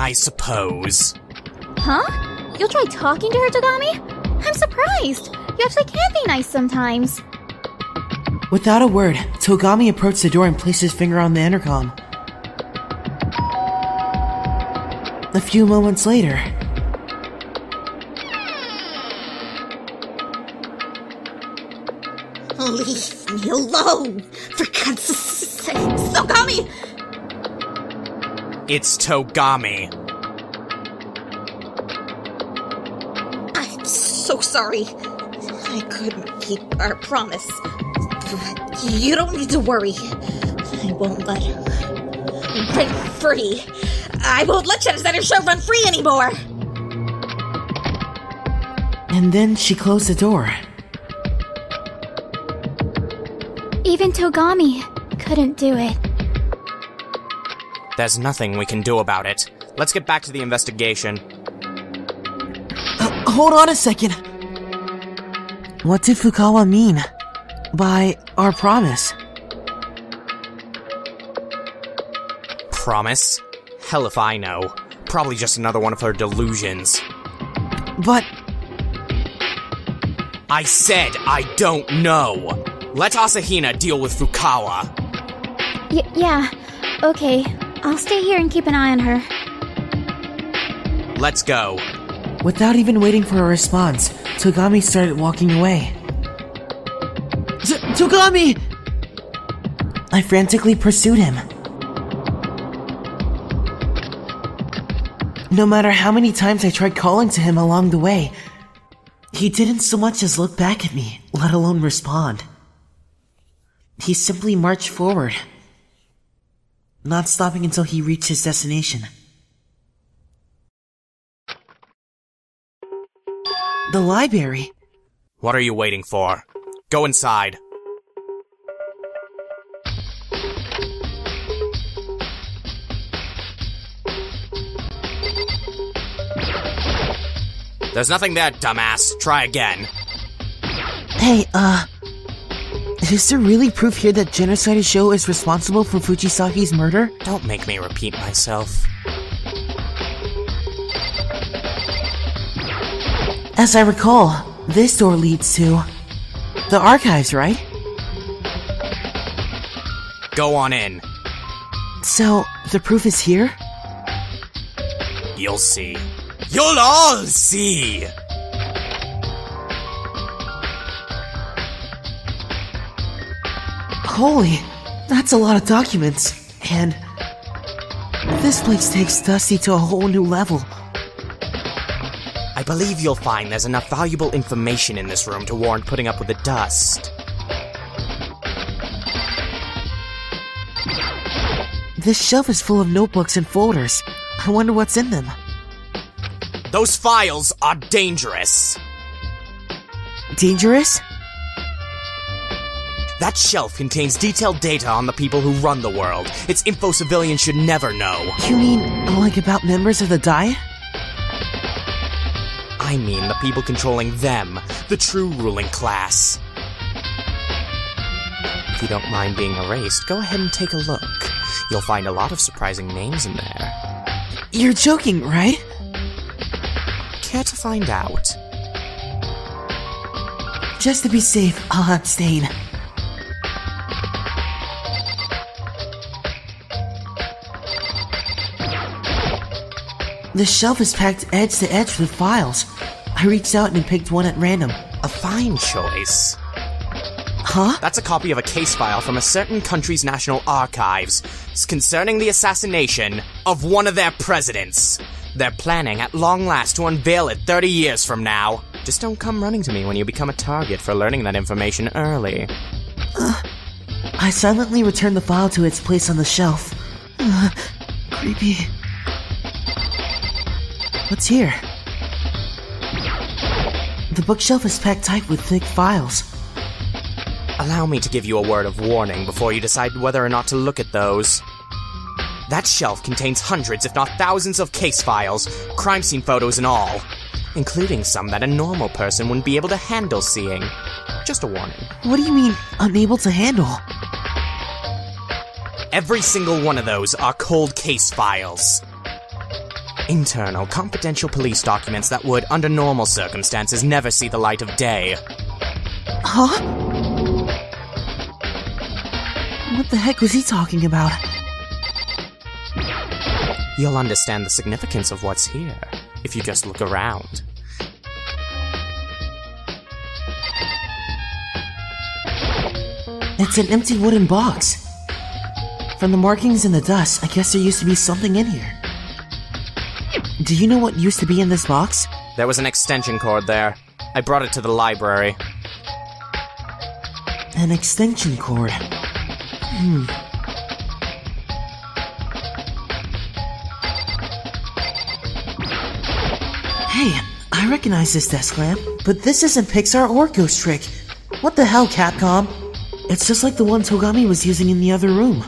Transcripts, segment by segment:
I suppose. Huh? You'll try talking to her, Togami? I'm surprised. You actually can be nice sometimes. Without a word, Togami approached the door and placed his finger on the intercom. A few moments later... Leave me alone! For God's sake, Togami! It's Togami. I'm so sorry. I couldn't keep our promise. You don't need to worry. I won't let Bray free. I won't let Genocider Shou run free anymore! And then she closed the door. Even Togami couldn't do it. There's nothing we can do about it. Let's get back to the investigation. Hold on a second. What did Fukawa mean by our promise? Promise? Hell if I know. Probably just another one of her delusions. But... I said I don't know! Let Asahina deal with Fukawa. Yeah, okay. I'll stay here and keep an eye on her. Let's go. Without even waiting for a response, Togami started walking away. Togami! I frantically pursued him. No matter how many times I tried calling to him along the way, he didn't so much as look back at me, let alone respond. He simply marched forward, not stopping until he reached his destination. The library. What are you waiting for? Go inside. There's nothing there, dumbass. Try again. Hey, is there really proof here that Genocider Shou is responsible for Fujisaki's murder? Don't make me repeat myself. As I recall, this door leads to... the archives, right? Go on in. So, the proof is here? You'll see. You'll all see! Holy, that's a lot of documents, and... this place takes Dusty to a whole new level. I believe you'll find there's enough valuable information in this room to warrant putting up with the dust. This shelf is full of notebooks and folders. I wonder what's in them. Those files are dangerous. Dangerous? That shelf contains detailed data on the people who run the world. It's info civilians should never know. You mean, like about members of the Dai? I mean the people controlling them, the true ruling class. If you don't mind being erased, go ahead and take a look. You'll find a lot of surprising names in there. You're joking, right? Care to find out? Just to be safe, I'll abstain. The shelf is packed edge to edge with files. I reached out and picked one at random. A fine choice. Huh? That's a copy of a case file from a certain country's national archives. It's concerning the assassination of one of their presidents. They're planning at long last to unveil it 30 years from now. Just don't come running to me when you become a target for learning that information early. I silently returned the file to its place on the shelf. Creepy. What's here? The bookshelf is packed tight with thick files. Allow me to give you a word of warning before you decide whether or not to look at those. That shelf contains hundreds, if not thousands, of case files, crime scene photos and all, including some that a normal person wouldn't be able to handle seeing. Just a warning. What do you mean, unable to handle? Every single one of those are cold case files. Internal, confidential police documents that would, under normal circumstances, never see the light of day. Huh? What the heck was he talking about? You'll understand the significance of what's here, if you just look around. It's an empty wooden box. From the markings and the dust, I guess there used to be something in here. Do you know what used to be in this box? There was an extension cord there. I brought it to the library. An extension cord. Hey, I recognize this desk lamp, but this isn't Pixar or Ghost Trick. What the hell, Capcom? It's just like the one Togami was using in the other room.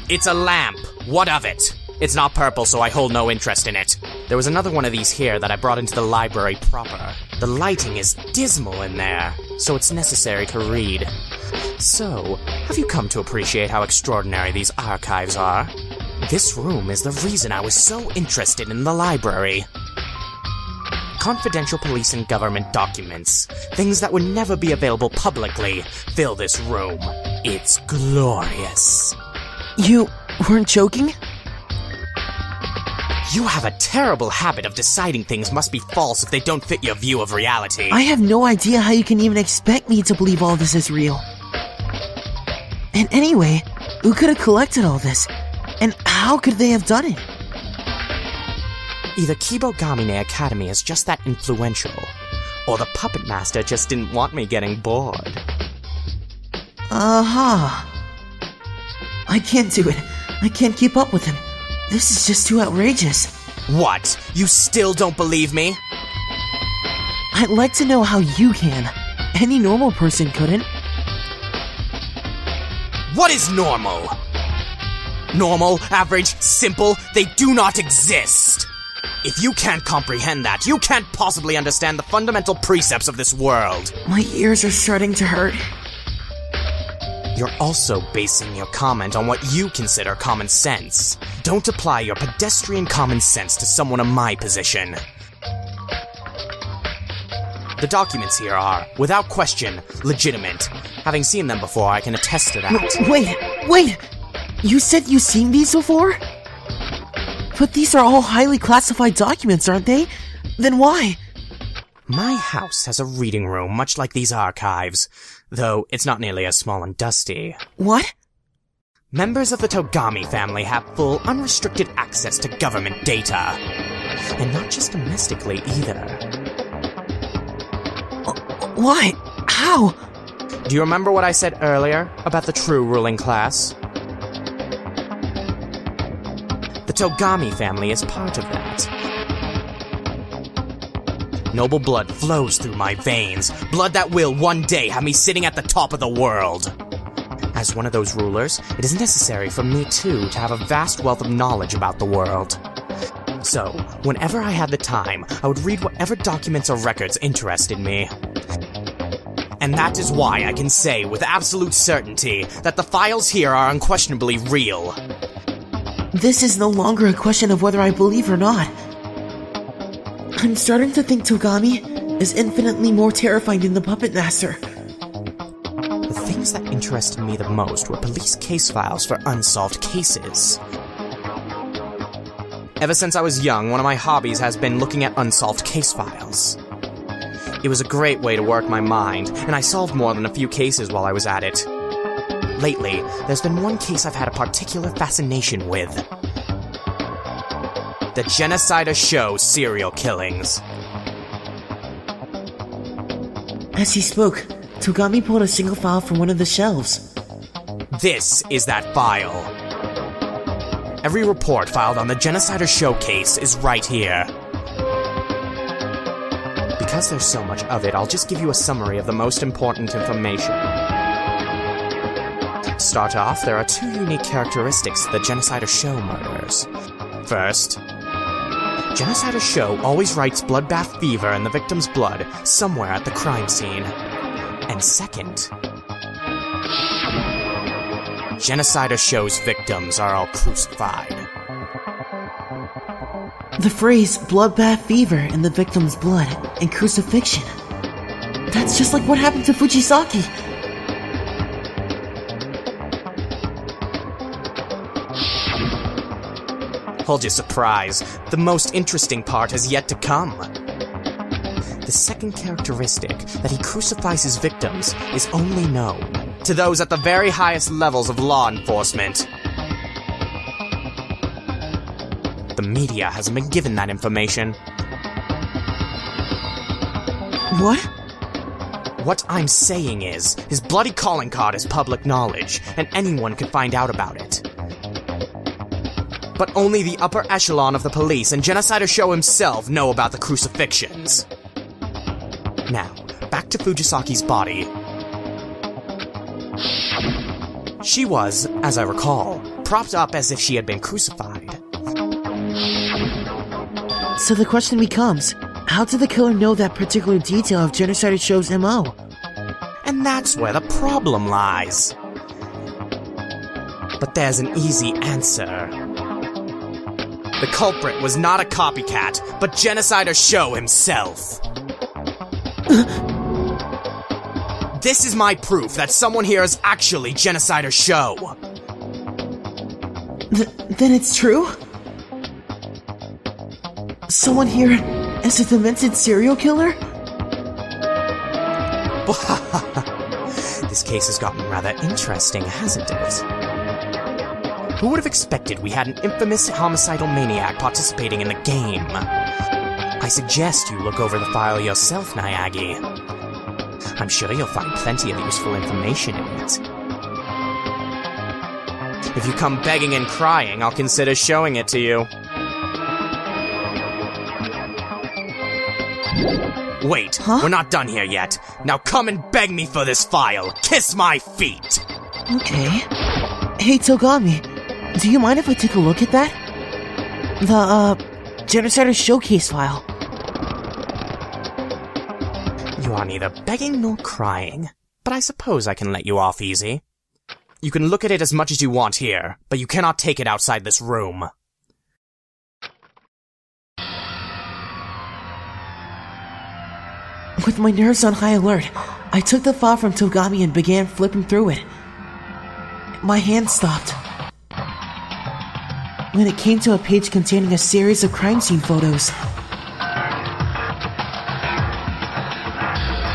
It's a lamp. What of it? It's not purple, so I hold no interest in it. There was another one of these here that I brought into the library proper. The lighting is dismal in there, so it's necessary to read. So, have you come to appreciate how extraordinary these archives are? This room is the reason I was so interested in the library. Confidential police and government documents, things that would never be available publicly, fill this room. It's glorious. You weren't joking? You have a terrible habit of deciding things must be false if they don't fit your view of reality. I have no idea how you can even expect me to believe all this is real. And anyway, who could have collected all this? And how could they have done it? Either Kibougamine Academy is just that influential, or the puppet master just didn't want me getting bored. Uh-huh. I can't do it. I can't keep up with him. This is just too outrageous. What? You still don't believe me? I'd like to know how you can. Any normal person couldn't. What is normal? Normal, average, simple, they do not exist. If you can't comprehend that, you can't possibly understand the fundamental precepts of this world. My ears are starting to hurt. You're also basing your comment on what you consider common sense. Don't apply your pedestrian common sense to someone in my position. The documents here are, without question, legitimate. Having seen them before, I can attest to that. Wait! You said you've seen these before? But these are all highly classified documents, aren't they? Then why? My house has a reading room much like these archives, though it's not nearly as small and dusty. What? Members of the Togami family have full, unrestricted access to government data. And not just domestically, either. Why? How? Do you remember what I said earlier about the true ruling class? The Togami family is part of that. Noble blood flows through my veins, blood that will one day have me sitting at the top of the world. As one of those rulers, it is necessary for me too to have a vast wealth of knowledge about the world. So, whenever I had the time, I would read whatever documents or records interested me. And that is why I can say with absolute certainty that the files here are unquestionably real. This is no longer a question of whether I believe or not. I'm starting to think Togami is infinitely more terrifying than the Puppet Master. The things that interested me the most were police case files for unsolved cases. Ever since I was young, one of my hobbies has been looking at unsolved case files. It was a great way to work my mind, and I solved more than a few cases while I was at it. Lately, there's been one case I've had a particular fascination with. The Genocider Shou serial killings. As he spoke, Togami pulled a single file from one of the shelves. This is that file. Every report filed on the Genocider Shou case is right here. Because there's so much of it, I'll just give you a summary of the most important information. To start off, there are two unique characteristics to the Genocider Shou murders. First, Genocider Shou always writes bloodbath fever in the victim's blood somewhere at the crime scene. And second, Genocider Shou's victims are all crucified. The phrase bloodbath fever in the victim's blood and crucifixion. That's just like what happened to Fujisaki. Hold your surprise. The most interesting part has yet to come. The second characteristic, that he crucifies his victims, is only known to those at the very highest levels of law enforcement. The media hasn't been given that information. What? What I'm saying is, his bloody calling card is public knowledge, and anyone can find out about it. But only the upper echelon of the police and Genocider Shou himself know about the crucifixions. Now, back to Fujisaki's body. She was, as I recall, propped up as if she had been crucified. So the question becomes, how did the killer know that particular detail of Genocider Shou's MO? And that's where the problem lies. But there's an easy answer. The culprit was not a copycat, but Genocider Shou himself. This is my proof that someone here is actually Genocider Shou. Then it's true? Someone here is a demented serial killer? This case has gotten rather interesting, hasn't it? Who would have expected we had an infamous homicidal maniac participating in the game? I suggest you look over the file yourself, Naegi. I'm sure you'll find plenty of useful information in it. If you come begging and crying, I'll consider showing it to you. Wait, huh? We're not done here yet. Now come and beg me for this file. Kiss my feet! Okay. Hey, Togami, do you mind if I take a look at that? The, Genocider Showcase file. You are neither begging nor crying, but I suppose I can let you off easy. You can look at it as much as you want here, but you cannot take it outside this room. With my nerves on high alert, I took the file from Togami and began flipping through it. My hand stopped when it came to a page containing a series of crime scene photos.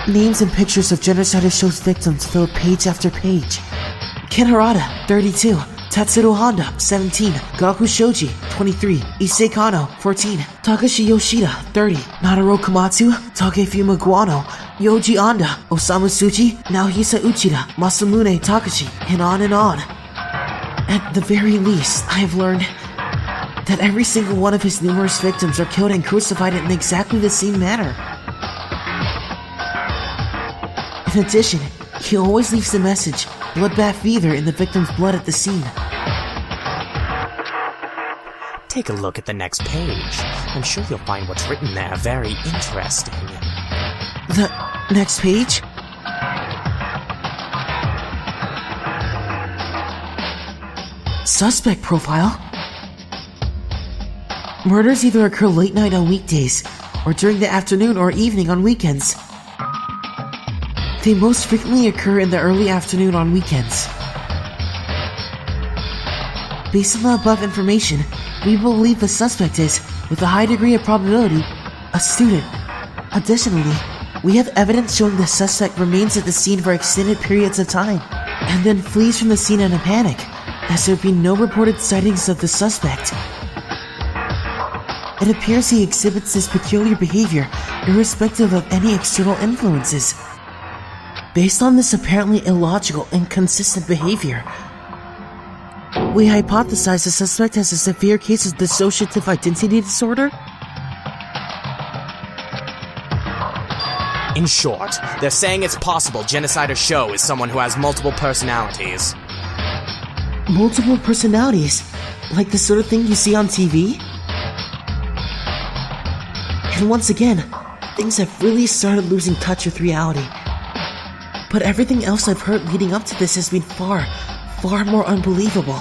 Names and pictures of Genocider Shou's victims filled page after page. Ken Harada, 32. Tatsuro Honda, 17. Gaku Shoji, 23. Issei Kano, 14. Takashi Yoshida, 30. Naruro Komatsu, Takefuma Guano, Yoji Anda, Osamu Tsuchi, Naohisa Uchida, Masamune Takashi, and on and on. At the very least, I have learned that every single one of his numerous victims are killed and crucified in exactly the same manner. In addition, he always leaves the message, bloodbath fever in the victim's blood at the scene. Take a look at the next page. I'm sure you'll find what's written there very interesting. The next page? Suspect profile? Murders either occur late night on weekdays, or during the afternoon or evening on weekends. They most frequently occur in the early afternoon on weekends. Based on the above information, we believe the suspect is, with a high degree of probability, a student. Additionally, we have evidence showing the suspect remains at the scene for extended periods of time, and then flees from the scene in a panic, as there have been no reported sightings of the suspect. It appears he exhibits this peculiar behavior irrespective of any external influences. Based on this apparently illogical, inconsistent behavior, we hypothesize the suspect has a severe case of dissociative identity disorder? In short, they're saying it's possible Genocider Shou is someone who has multiple personalities. Multiple personalities? Like the sort of thing you see on TV? And once again, things have really started losing touch with reality. But everything else I've heard leading up to this has been far far more unbelievable.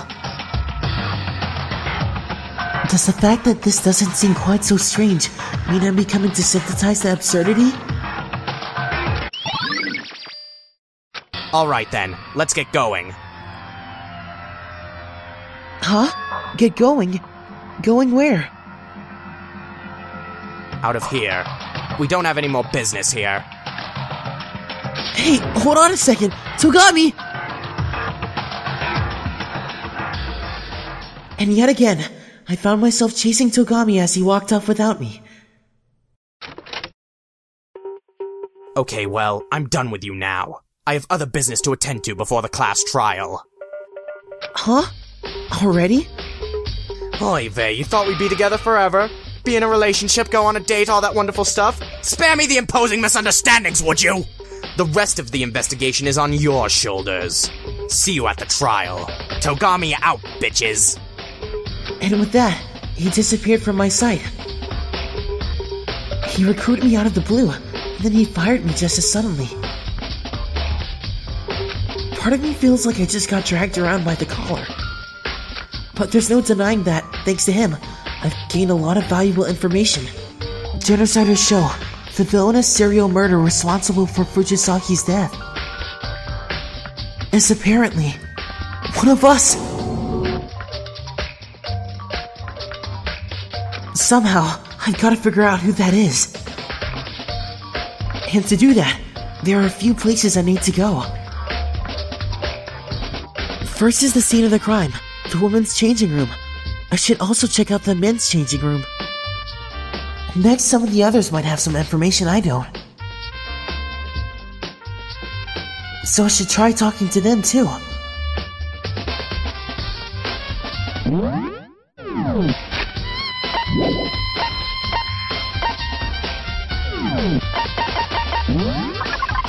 Does the fact that this doesn't seem quite so strange mean I'm becoming desensitized to absurdity? Alright then, let's get going. Huh? Get going? Going where? Out of here. We don't have any more business here. Hey, hold on a second! Togami! And yet again, I found myself chasing Togami as he walked off without me. Okay, well, I'm done with you now. I have other business to attend to before the class trial. Huh? Already? Oy vey, you thought we'd be together forever? Be in a relationship, go on a date, all that wonderful stuff? Spare me the imposing misunderstandings, would you? The rest of the investigation is on your shoulders. See you at the trial. Togami out, bitches. And with that, he disappeared from my sight. He recruited me out of the blue, and then he fired me just as suddenly. Part of me feels like I just got dragged around by the collar. But there's no denying that, thanks to him, I've gained a lot of valuable information. Genocider Shou, the villainous serial murderer responsible for Fujisaki's death, is apparently one of us. Somehow, I've got to figure out who that is. And to do that, there are a few places I need to go. First is the scene of the crime, the women's changing room. I should also check out the men's changing room. Next, some of the others might have some information I don't. So I should try talking to them too.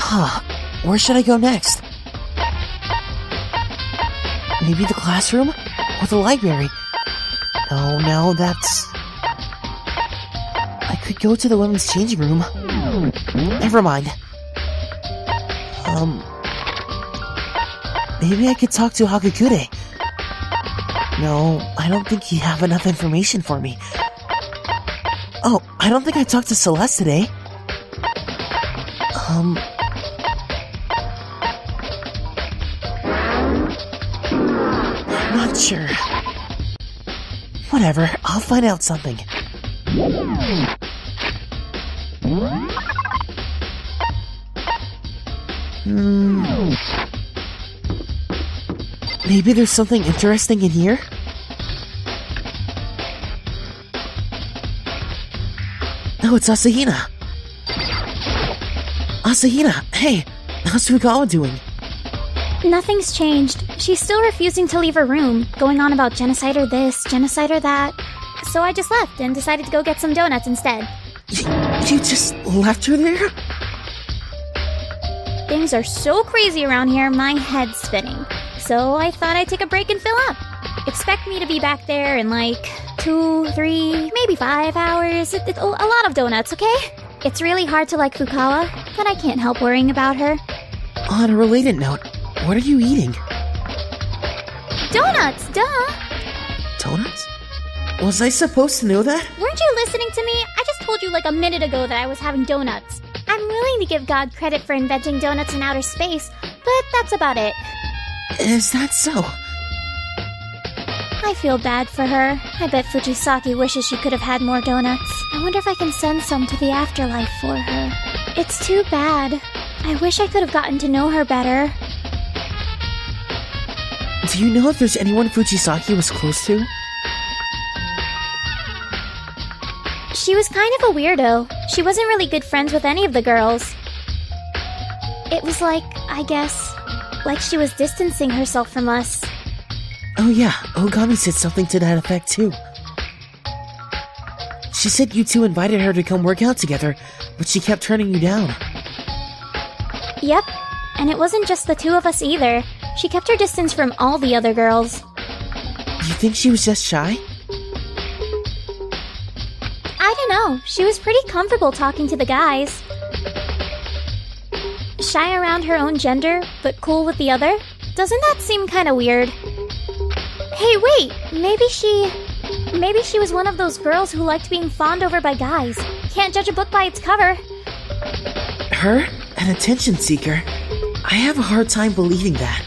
Huh, where should I go next? Maybe the classroom? Or the library? No, that's... I could go to the women's changing room. Never mind. Maybe I could talk to Hagakure. No, I don't think he'd have enough information for me. Oh, I don't think I talked to Celeste today. I'm not sure. Whatever, I'll find out something. Maybe there's something interesting in here? Oh, it's Asahina! Asahina, hey! How's Fukawa doing? Nothing's changed. She's still refusing to leave her room, going on about genocider this, genocider that. So I just left and decided to go get some donuts instead. You just left her there? Things are so crazy around here, my head's spinning. So I thought I'd take a break and fill up. Expect me to be back there in like 2, 3, maybe 5 hours. A lot of donuts, okay? It's really hard to like Fukawa, but I can't help worrying about her. On a related note, what are you eating? Donuts, duh! Donuts? Was I supposed to know that? Weren't you listening to me? I just told you like a minute ago that I was having donuts. I'm willing to give God credit for inventing donuts in outer space, but that's about it. Is that so? I feel bad for her. I bet Fujisaki wishes she could have had more donuts. I wonder if I can send some to the afterlife for her. It's too bad. I wish I could have gotten to know her better. Do you know if there's anyone Fujisaki was close to? She was kind of a weirdo. She wasn't really good friends with any of the girls. It was like, I guess, like she was distancing herself from us. Oh yeah, Oogami said something to that effect too. She said you two invited her to come work out together, but she kept turning you down. Yep, and it wasn't just the two of us either. She kept her distance from all the other girls. You think she was just shy? I don't know. She was pretty comfortable talking to the guys. Shy around her own gender, but cool with the other? Doesn't that seem kinda weird? Hey, wait! Maybe she was one of those girls who liked being fawned over by guys. Can't judge a book by its cover. Her? An attention seeker? I have a hard time believing that.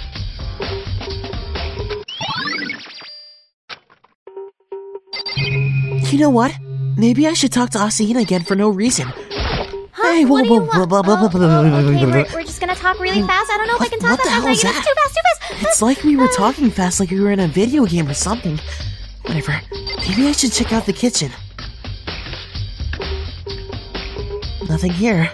You know what? Maybe I should talk to Asahina again for no reason. Huh? Hey, What do you want? Okay, we're just gonna talk really fast. I don't know if I can talk What the that hell is fast. that? Too fast. It's like we were talking fast like we were in a video game or something. Whatever. Maybe I should check out the kitchen. Nothing here.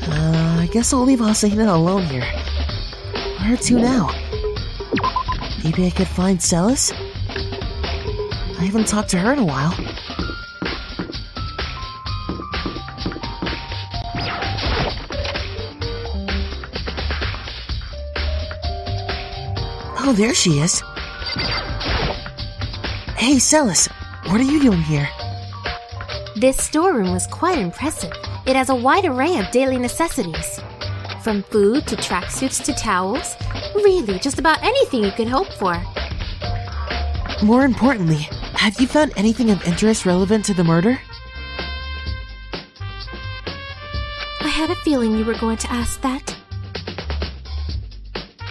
I guess I'll leave Asahina alone here. Where to now? Maybe I could find Celes? I haven't talked to her in a while. Oh, there she is. Hey, Celes, what are you doing here? This storeroom was quite impressive. It has a wide array of daily necessities. From food to tracksuits to towels. Really, just about anything you could hope for. More importantly, have you found anything of interest relevant to the murder? I had a feeling you were going to ask that.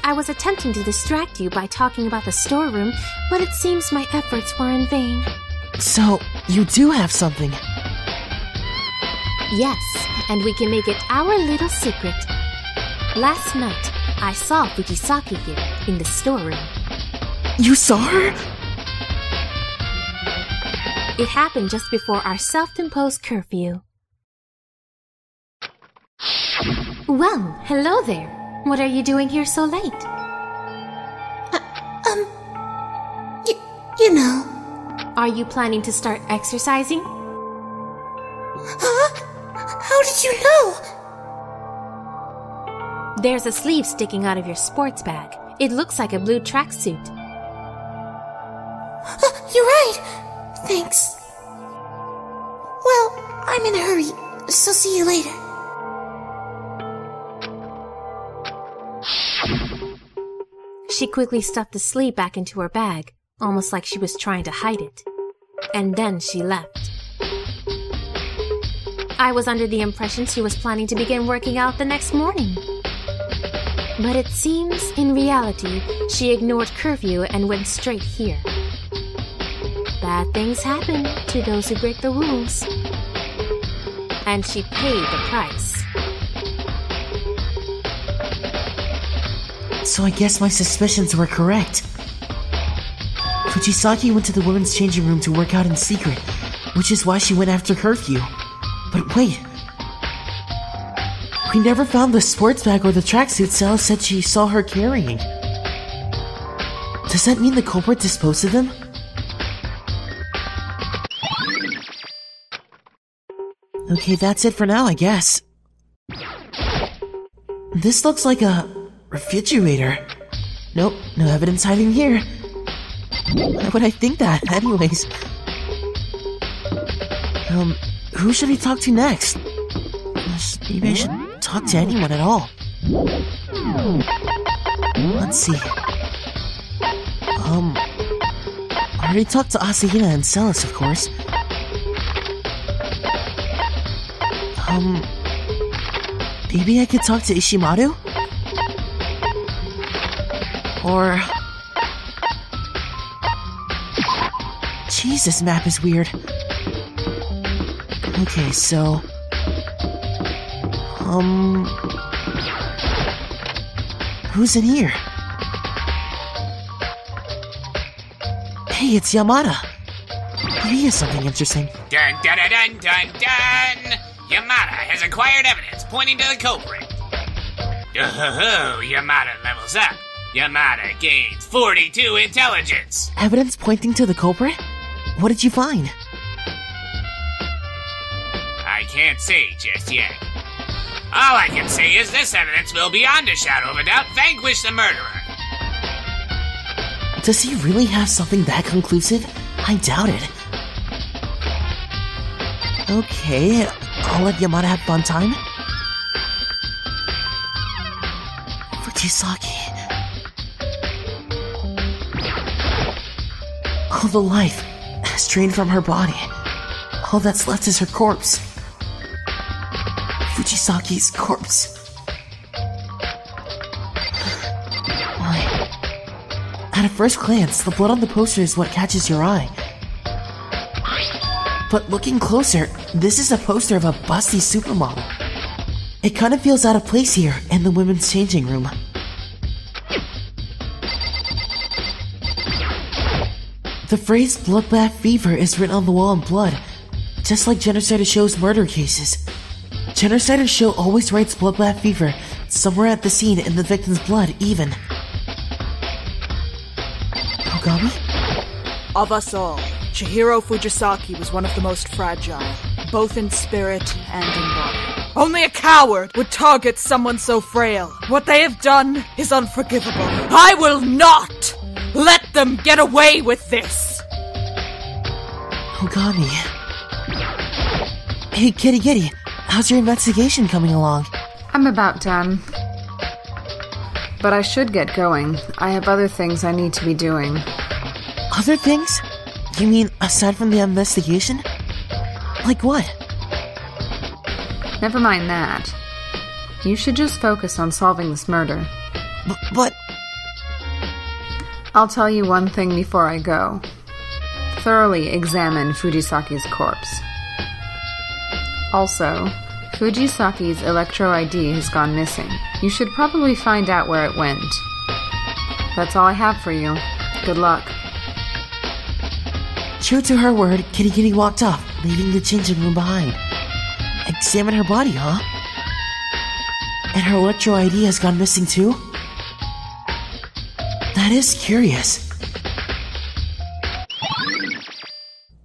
I was attempting to distract you by talking about the storeroom, but it seems my efforts were in vain. So, you do have something. Yes, and we can make it our little secret. Last night, I saw Fujisaki here in the storeroom. You saw her? It happened just before our self-imposed curfew. Well, hello there. What are you doing here so late? You know. Are you planning to start exercising? Huh? How did you know? There's a sleeve sticking out of your sports bag. It looks like a blue tracksuit. You're right. Thanks. Well, I'm in a hurry, so see you later. She quickly stuffed the sleeve back into her bag, almost like she was trying to hide it. And then she left. I was under the impression she was planning to begin working out the next morning. But it seems, in reality, she ignored curfew and went straight here. Bad things happen to those who break the rules. And she paid the price. So I guess my suspicions were correct. Fujisaki went to the women's changing room to work out in secret, which is why she went after curfew. But wait. We never found the sports bag or the tracksuit Celes said she saw her carrying. Does that mean the culprit disposed of them? Okay, that's it for now, I guess. This looks like a refrigerator. Nope, no evidence hiding here. Why would I think that, anyways? Who should we talk to next? Maybe I should talk to anyone at all. Let's see. I already talked to Asahina and Celes, of course. Maybe I could talk to Ishimaru? Or... Jeez, this map is weird. Okay, so... Who's in here? Hey, it's Yamada. Maybe he has something interesting. Dun dun dun dun dun! Yamada has acquired evidence pointing to the culprit. Oh, Yamada levels up. Yamada gains 42 intelligence. Evidence pointing to the culprit? What did you find? I can't say just yet. All I can say is this evidence will, beyond a shadow of a doubt, vanquish the murderer. Does he really have something that conclusive? I doubt it. Okay, I'll let Yamada have fun time. Fujisaki. All the life has drained from her body. All that's left is her corpse. Fujisaki's corpse. Why? At a first glance, the blood on the poster is what catches your eye. But looking closer, this is a poster of a busty supermodel. It kind of feels out of place here in the women's changing room. The phrase bloodbath fever is written on the wall in blood, just like Genocider Shou's murder cases. Genocider Shou always writes bloodbath fever somewhere at the scene in the victim's blood, even. Oogami? Of us all, Chihiro Fujisaki was one of the most fragile, both in spirit and in body. Only a coward would target someone so frail. What they have done is unforgivable. I will not let them get away with this! Oogami. Hey, Kirigiri, how's your investigation coming along? I'm about done. But I should get going. I have other things I need to be doing. Other things? You mean aside from the investigation? Like what? Never mind that. You should just focus on solving this murder. But... I'll tell you one thing before I go. Thoroughly examine Fujisaki's corpse. Also, Fujisaki's Electro ID has gone missing. You should probably find out where it went. That's all I have for you. Good luck. True to her word, Kirigiri walked off, leaving the changing room behind. Examine her body, huh? And her Electro ID has gone missing too? That is curious.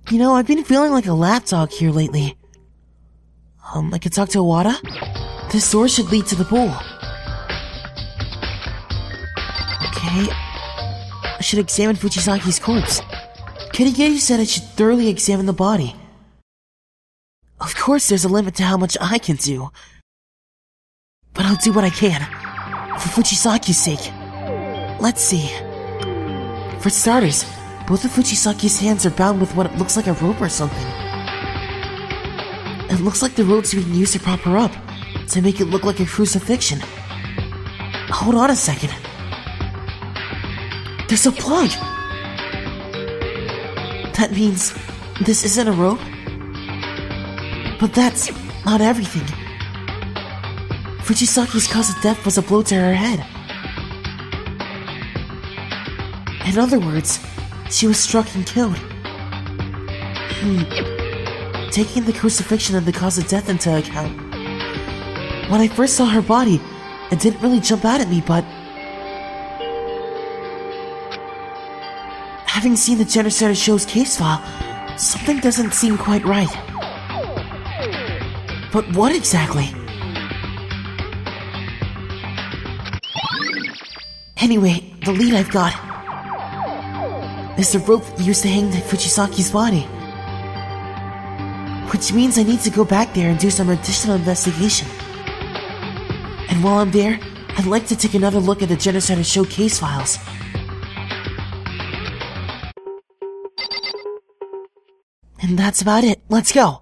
You know, I've been feeling like a lapdog here lately. I could talk to Oowada? This door should lead to the pool. Okay. I should examine Fujisaki's corpse. Kirigiri said I should thoroughly examine the body. Of course there's a limit to how much I can do. But I'll do what I can. For Fujisaki's sake. Let's see. For starters, both of Fujisaki's hands are bound with what looks like a rope or something. It looks like the rope's being used to prop her up, to make it look like a crucifixion. Hold on a second. There's a plug! That means this isn't a rope? But that's not everything. Fujisaki's cause of death was a blow to her head. In other words, she was struck and killed. Taking the crucifixion and the cause of death into account, when I first saw her body, it didn't really jump out at me, but having seen the Genocider Shou's case file, something doesn't seem quite right. But what exactly? Anyway, the lead I've got is the rope used to hang Fujisaki's body. Which means I need to go back there and do some additional investigation. And while I'm there, I'd like to take another look at the Genocider Shou case files. And that's about it. Let's go!